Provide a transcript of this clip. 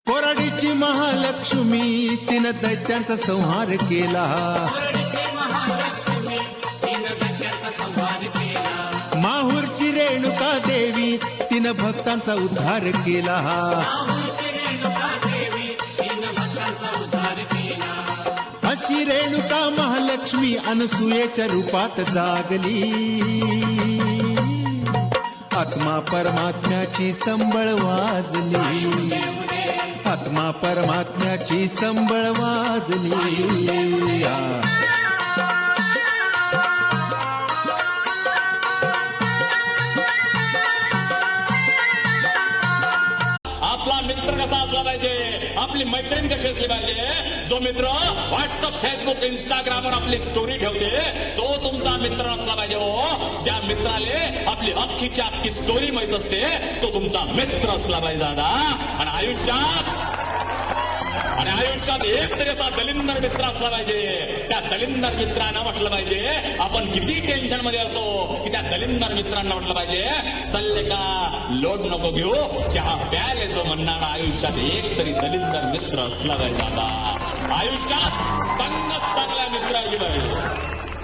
कोरडीची महालक्ष्मी तिनं दैत्यांचा संहार केला. माहूरची रेणुका देवी तिनं भक्तांचा उद्धार केला. अशी रेणुका महालक्ष्मी अनसुयेच्या रूपात जागली. आत्मा परमात्म्याची संबळ वाजली. आत्मा परमात्म्याची संबळ वाजली. आपला मित्र कसा असला पाहिजे, आपली मैत्रीण कशी असली पाहिजे. जो मित्र व्हॉट्सअप फेसबुक इंस्टाग्रामवर आपली स्टोरी ठेवते तो तुमचा मित्र असला पाहिजे. हो, ज्या मित्राले आपली अख्खीची अख्खी स्टोरी माहित असते तो तुमचा मित्र असला पाहिजे दादा. आणि आयुष्यात एक तरी असा दलिंदर मित्र असला पाहिजे. त्या दलिंदर मित्रांना म्हटलं पाहिजे, आपण किती टेन्शन मध्ये असो की त्या दलिंदर मित्रांना म्हटलं पाहिजे, चालले का लोड नको घेऊ, चहा प्यायले जो म्हणणारा आयुष्यात एक तरी दलिंदर मित्र असला पाहिजे दादा. आयुष्यात संगत चांगल्या मित्राची पाहिजे.